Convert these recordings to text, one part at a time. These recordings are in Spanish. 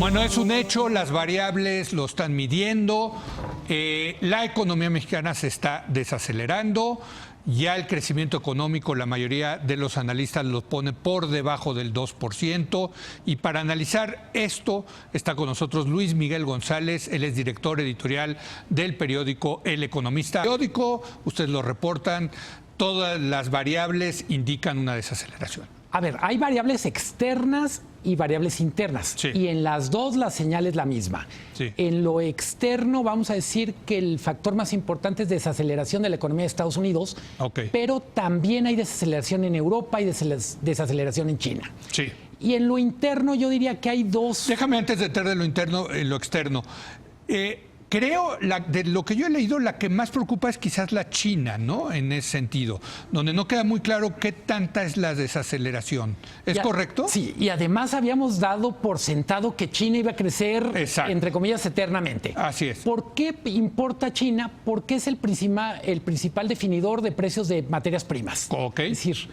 Bueno, es un hecho, las variables lo están midiendo, la economía mexicana se está desacelerando, ya el crecimiento económico, la mayoría de los analistas lo pone por debajo del 2%, y para analizar esto está con nosotros Luis Miguel González, él es director editorial del periódico El Economista. Periódico, ustedes lo reportan, todas las variables indican una desaceleración. A ver, hay variables externas y variables internas. Sí. Y en las dos la señal es la misma. Sí. En lo externo vamos a decir que el factor más importante es desaceleración de la economía de Estados Unidos, pero también hay desaceleración en Europa y desaceleración en China. Sí. Y en lo interno yo diría que hay dos... Déjame antes de entrar de lo interno en lo externo. Creo, de lo que yo he leído, la que más preocupa es quizás la China, ¿no? En ese sentido, donde no queda muy claro qué tanta es la desaceleración. ¿Es correcto? Sí, y además habíamos dado por sentado que China iba a crecer, exacto, entre comillas, eternamente. Así es. ¿Por qué importa China? Porque es el principal definidor de precios de materias primas. Ok. Es decir,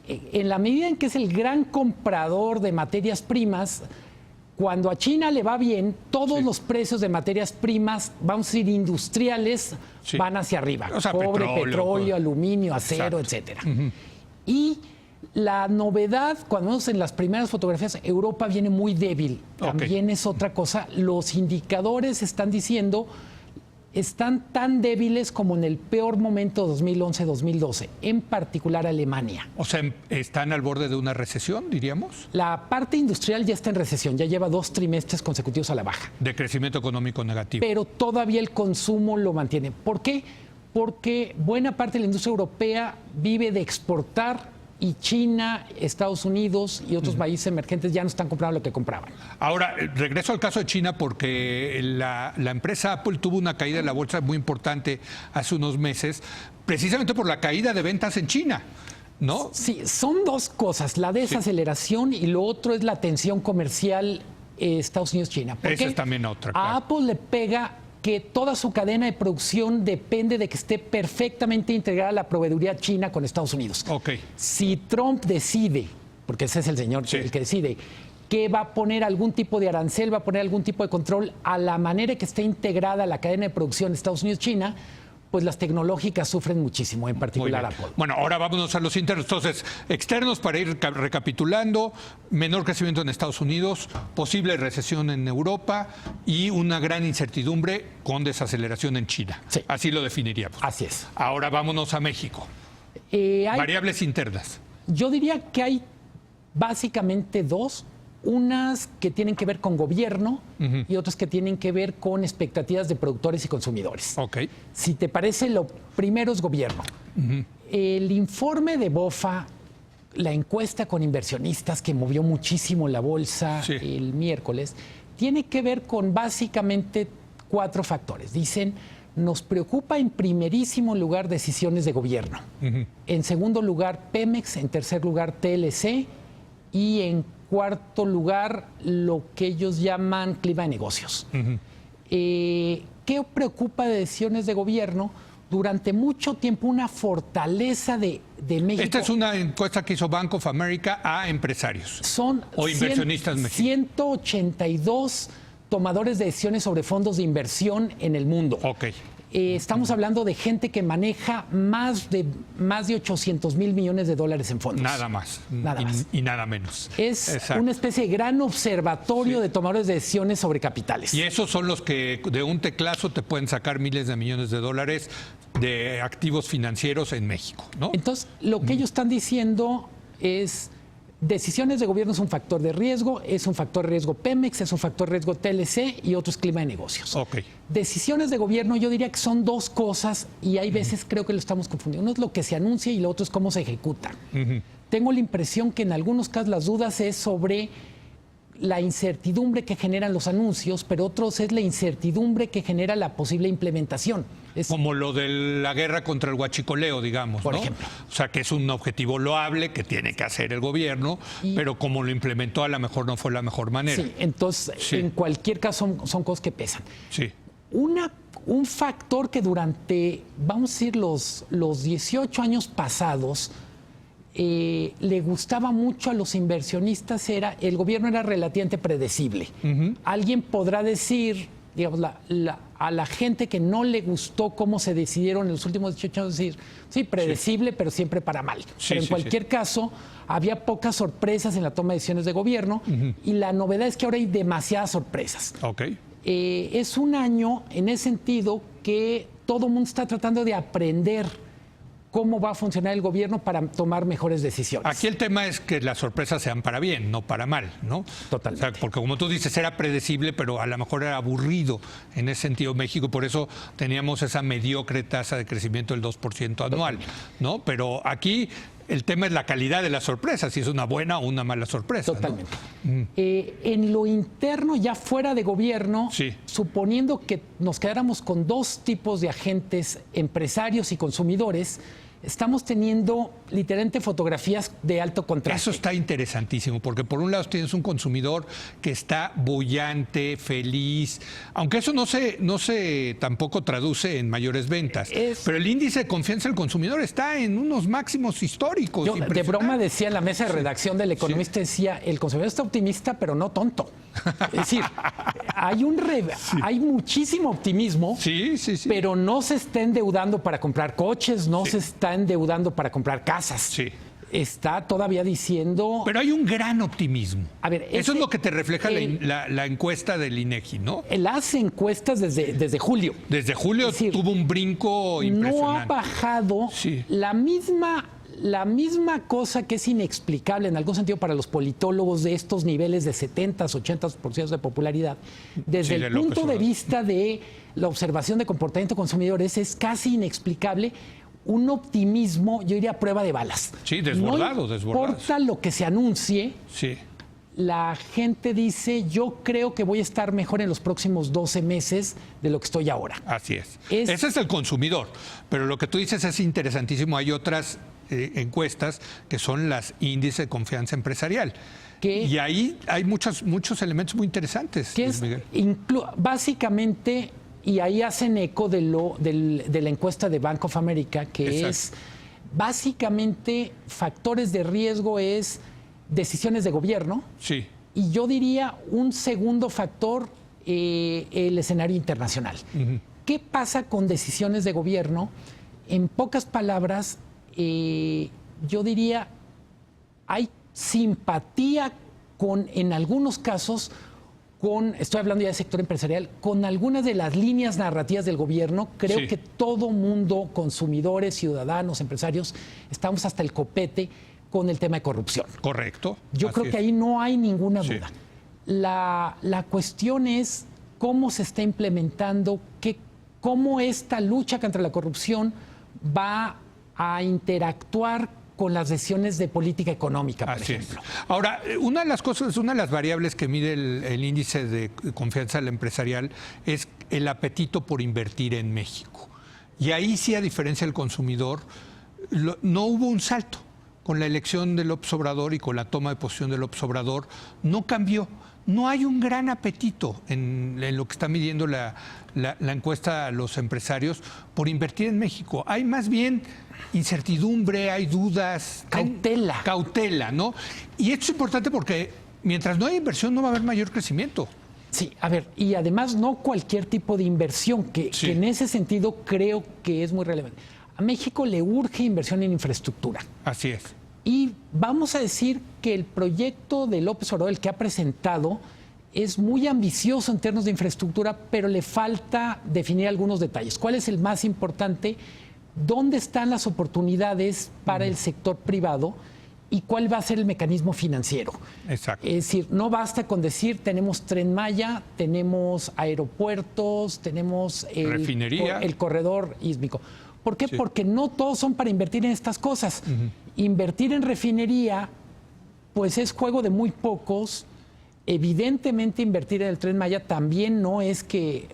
en la medida en que es el gran comprador de materias primas, cuando a China le va bien, todos los precios de materias primas, vamos a decir industriales, van hacia arriba. O sea, cobre, petróleo, aluminio, acero, etcétera. Y la novedad, cuando vemos en las primeras fotografías, Europa viene muy débil. También es otra cosa. Los indicadores están diciendo, están tan débiles como en el peor momento 2011-2012, en particular Alemania. O sea, ¿están al borde de una recesión, diríamos? La parte industrial ya está en recesión, ya lleva 2 trimestres consecutivos a la baja. De crecimiento económico negativo. Pero todavía el consumo lo mantiene. ¿Por qué? Porque buena parte de la industria europea vive de exportar, y China, Estados Unidos y otros países emergentes ya no están comprando lo que compraban. Ahora, regreso al caso de China porque la empresa Apple tuvo una caída en la bolsa muy importante hace unos meses, precisamente por la caída de ventas en China, ¿no? Sí, son dos cosas, la desaceleración y lo otro es la tensión comercial Estados Unidos-China. Esa es también otra. A Apple le pega que toda su cadena de producción depende de que esté perfectamente integrada la proveeduría china con Estados Unidos. Si Trump decide, porque ese es el señor el que decide, que va a poner algún tipo de arancel, va a poner algún tipo de control a la manera que esté integrada la cadena de producción Estados Unidos-China, pues las tecnológicas sufren muchísimo, en particular Apple. Bueno, ahora vámonos a los internos. Entonces, externos, para ir recapitulando, menor crecimiento en Estados Unidos, posible recesión en Europa y una gran incertidumbre con desaceleración en China. Sí. Así lo definiríamos. Así es. Ahora vámonos a México. Variables internas. Yo diría que hay básicamente dos. Unas que tienen que ver con gobierno y otras que tienen que ver con expectativas de productores y consumidores. Si te parece, lo primero es gobierno. El informe de BofA, la encuesta con inversionistas que movió muchísimo la bolsa el miércoles, tiene que ver con básicamente 4 factores. Dicen, nos preocupa en primerísimo lugar decisiones de gobierno. En segundo lugar, Pemex. En tercer lugar, TLC. Y en cuarto lugar, lo que ellos llaman clima de negocios. ¿Qué preocupa de decisiones de gobierno? Durante mucho tiempo una fortaleza de México. Esta es una encuesta que hizo Bank of America a empresarios. O inversionistas mexicanos. 182 tomadores de decisiones sobre fondos de inversión en el mundo. Estamos hablando de gente que maneja más de 800,000 millones de dólares en fondos. Nada más. Y nada menos. Es una especie de gran observatorio de tomadores de decisiones sobre capitales. Y esos son los que de un teclazo te pueden sacar miles de millones de dólares de activos financieros en México, ¿no? Entonces, lo que ellos están diciendo es... Decisiones de gobierno es un factor de riesgo, es un factor de riesgo Pemex, es un factor de riesgo TLC y otro es clima de negocios. Decisiones de gobierno yo diría que son 2 cosas y hay veces creo que lo estamos confundiendo. Uno es lo que se anuncia y lo otro es cómo se ejecuta. Tengo la impresión que en algunos casos las dudas es sobre la incertidumbre que generan los anuncios, pero otros es la incertidumbre que genera la posible implementación. Como lo de la guerra contra el huachicoleo, digamos, por ¿no? ejemplo. O sea, que es un objetivo loable que tiene que hacer el gobierno, pero como lo implementó a lo mejor no fue la mejor manera. Sí, entonces en cualquier caso son cosas que pesan. Un factor que durante, vamos a decir, los 18 años pasados le gustaba mucho a los inversionistas era el gobierno era relativamente predecible. Alguien podrá decir, digamos, a la gente que no le gustó cómo se decidieron en los últimos 18 años, decir, sí, predecible, pero siempre para mal. Pero en cualquier caso, había pocas sorpresas en la toma de decisiones de gobierno y la novedad es que ahora hay demasiadas sorpresas. Es un año, en ese sentido, que todo el mundo está tratando de aprender cómo va a funcionar el gobierno para tomar mejores decisiones. Aquí el tema es que las sorpresas sean para bien, no para mal, ¿no? Totalmente. O sea, porque como tú dices, era predecible, pero a lo mejor era aburrido en ese sentido México, por eso teníamos esa mediocre tasa de crecimiento del 2% anual, ¿no? Pero aquí el tema es la calidad de las sorpresas, si es una buena o una mala sorpresa. Totalmente. ¿No? En lo interno, ya fuera de gobierno, suponiendo que nos quedáramos con dos tipos de agentes, empresarios y consumidores, estamos teniendo literalmente fotografías de alto contraste. Eso está interesantísimo, porque por un lado tienes un consumidor que está boyante, feliz, aunque eso no se tampoco traduce en mayores ventas. Pero el índice de confianza del consumidor está en unos máximos históricos. Yo de broma decía en la mesa de redacción del Economista, decía, el consumidor está optimista, pero no tonto. Es decir, hay muchísimo optimismo, pero no se está endeudando para comprar coches, no se está endeudando para comprar casas. Está todavía diciendo... Pero hay un gran optimismo. A ver, eso es lo que te refleja la encuesta del INEGI, ¿no? Las encuestas desde julio. Desde julio tuvo un brinco impresionante. No ha bajado la misma cosa que es inexplicable en algún sentido para los politólogos de estos niveles de 70, 80% de popularidad. Desde el punto de vista de la observación de comportamiento de consumidores es casi inexplicable un optimismo, yo diría, a prueba de balas. Sí, desbordado, no importa lo que se anuncie, la gente dice, yo creo que voy a estar mejor en los próximos 12 meses de lo que estoy ahora. Así es. Ese es el consumidor, pero lo que tú dices es interesantísimo. Hay otras encuestas que son las índices de confianza empresarial. Y ahí hay muchos elementos muy interesantes. Básicamente, y ahí hacen eco de la encuesta de Bank of America, que es básicamente factores de riesgo, es decisiones de gobierno. Y yo diría un segundo factor, el escenario internacional. ¿Qué pasa con decisiones de gobierno? En pocas palabras, yo diría, hay simpatía en algunos casos, estoy hablando ya del sector empresarial, con algunas de las líneas narrativas del gobierno. Creo que todo mundo, consumidores, ciudadanos, empresarios, estamos hasta el copete con el tema de corrupción. Correcto. Yo creo que ahí no hay ninguna duda. La cuestión es cómo se está implementando, cómo esta lucha contra la corrupción va a interactuar con las decisiones de política económica, por ejemplo. Ahora, una de las variables que mide el índice de confianza empresarial es el apetito por invertir en México. Y ahí sí, a diferencia del consumidor, no hubo un salto. Con la elección de López Obrador y con la toma de posición de López Obrador, no cambió. No hay un gran apetito en lo que está midiendo la encuesta a los empresarios por invertir en México. Hay más bien incertidumbre, hay dudas. Cautela, ¿no? Y esto es importante porque mientras no haya inversión no va a haber mayor crecimiento. Sí, a ver, y además no cualquier tipo de inversión, que en ese sentido creo que es muy relevante. A México le urge inversión en infraestructura. Así es. Y vamos a decir que el proyecto de López Obrador, el que ha presentado, es muy ambicioso en términos de infraestructura, pero le falta definir algunos detalles. ¿Cuál es el más importante? ¿Dónde están las oportunidades para el sector privado? ¿Y cuál va a ser el mecanismo financiero? Exacto. Es decir, no basta con decir tenemos Tren Maya, tenemos aeropuertos, tenemos refinería, el corredor ísmico. ¿Por qué? Porque no todos son para invertir en estas cosas. Invertir en refinería, pues es juego de muy pocos. Evidentemente, invertir en el Tren Maya también no es que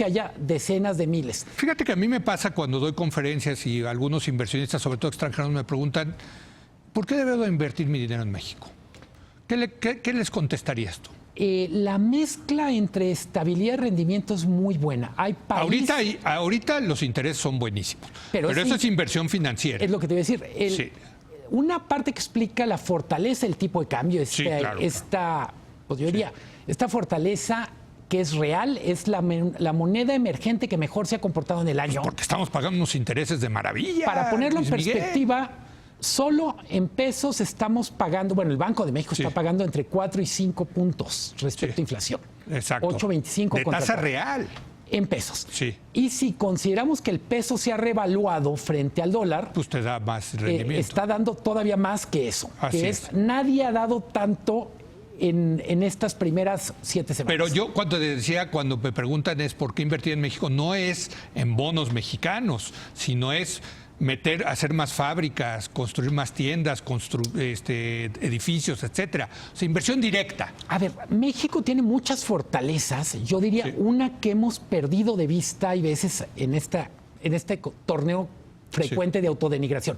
haya decenas de miles. Fíjate que a mí me pasa cuando doy conferencias y algunos inversionistas, sobre todo extranjeros, me preguntan, ¿por qué debo invertir mi dinero en México? ¿Qué les contestarías tú? La mezcla entre estabilidad y rendimiento es muy buena. Ahorita los intereses son buenísimos, pero eso es inversión financiera. Es lo que te iba a decir. una parte que explica la fortaleza del tipo de cambio, pues yo diría, esta fortaleza que es real, es la moneda emergente que mejor se ha comportado en el año. Porque estamos pagando unos intereses de maravilla. Para ponerlo en Luis Miguel. perspectiva, solo en pesos estamos pagando, bueno, el Banco de México está pagando entre 4 y 5 puntos respecto a inflación. Exacto. 8.25 de tasa real. En pesos. Sí. Y si consideramos que el peso se ha revaluado frente al dólar, pues te da más rendimiento. Está dando todavía más que eso. Así que es. Nadie ha dado tanto en estas primeras 7 semanas. Pero yo cuando me preguntan es por qué invertir en México, no es en bonos mexicanos, sino es hacer más fábricas, construir más tiendas, edificios, etcétera. O sea, inversión directa. A ver, México tiene muchas fortalezas. Yo diría una que hemos perdido de vista y veces en este torneo frecuente de autodenigración.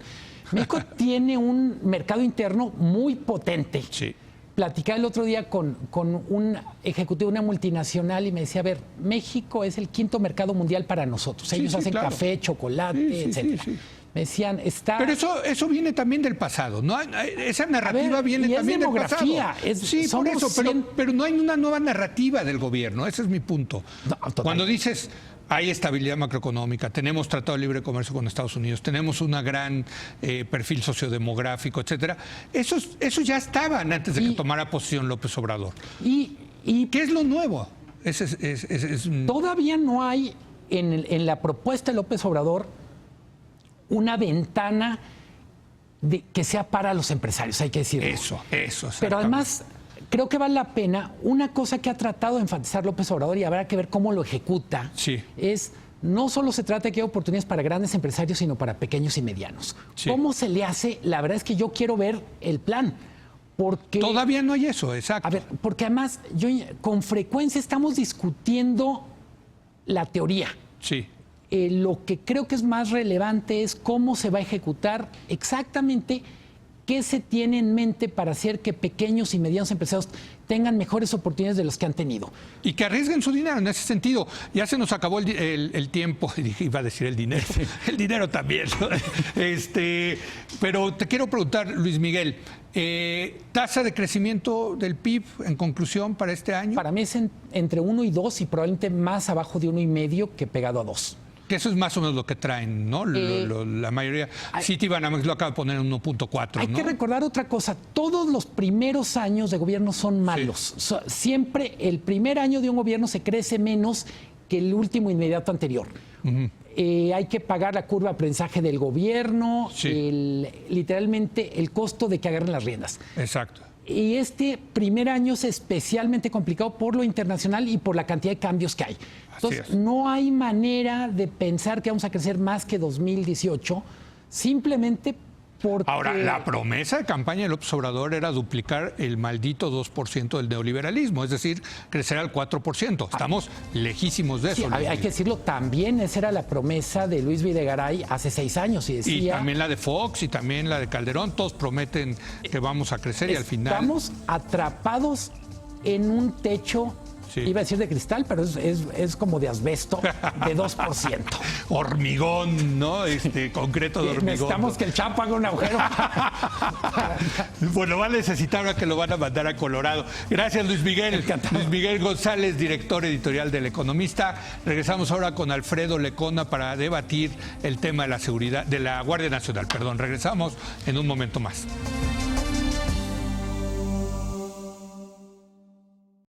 México tiene un mercado interno muy potente. Sí. Platicaba el otro día con un ejecutivo de una multinacional y me decía, a ver, México es el 5º mercado mundial para nosotros. Ellos hacen café, chocolate, etcétera. Me decían, Pero eso viene también del pasado, ¿no? Esa narrativa viene también del pasado. Sí, por eso, pero no hay una nueva narrativa del gobierno, ese es mi punto. No, cuando dices, hay estabilidad macroeconómica, tenemos tratado de libre comercio con Estados Unidos, tenemos un gran perfil sociodemográfico, etcétera. Eso ya estaban antes de que tomara posición López Obrador. ¿Y qué es lo nuevo? Todavía no hay en la propuesta de López Obrador una ventana que sea para los empresarios, hay que decirlo. Eso. Pero además, creo que vale la pena, una cosa que ha tratado de enfatizar López Obrador y habrá que ver cómo lo ejecuta, es no solo se trata de que haya oportunidades para grandes empresarios, sino para pequeños y medianos. ¿Cómo se le hace? La verdad es que yo quiero ver el plan. Porque, todavía no hay eso, exacto. A ver, porque además con frecuencia estamos discutiendo la teoría. Sí. Lo que creo que es más relevante es cómo se va a ejecutar exactamente, qué se tiene en mente para hacer que pequeños y medianos empresarios tengan mejores oportunidades de los que han tenido. Y que arriesguen su dinero en ese sentido. Ya se nos acabó el tiempo, iba a decir el dinero, el dinero también. Pero te quiero preguntar, Luis Miguel, ¿tasa de crecimiento del PIB en conclusión para este año? Para mí es entre 1 y 2 y probablemente más abajo de 1,5 que pegado a 2. Que eso es más o menos lo que traen, ¿no? La mayoría. Citibanamex lo acaba de poner en 1.4. Hay que recordar otra cosa. Todos los primeros años de gobierno son malos. Siempre el primer año de un gobierno se crece menos que el último inmediato anterior. Hay que pagar la curva de aprendizaje del gobierno, literalmente el costo de que agarren las riendas. Exacto. Y este primer año es especialmente complicado por lo internacional y por la cantidad de cambios que hay. Entonces, no hay manera de pensar que vamos a crecer más que 2018, simplemente porque... Ahora, la promesa de campaña de López Obrador era duplicar el maldito 2% del neoliberalismo, es decir, crecer al 4%. Estamos lejísimos de eso. Hay que decirlo, también esa era la promesa de Luis Videgaray hace 6 años. Y también la de Fox y también la de Calderón, todos prometen que vamos a crecer y al final... Estamos atrapados en un techo... Iba a decir de cristal, pero es como de asbesto, de 2%. Hormigón, ¿no? Concreto de hormigón. Necesitamos que el Chapo haga un agujero. Bueno, va a necesitar ahora que lo van a mandar a Colorado. Gracias, Luis Miguel. Encantado. Luis Miguel González, director editorial del Economista. Regresamos ahora con Alfredo Lecona para debatir el tema de la seguridad, de la Guardia Nacional. Regresamos en un momento más.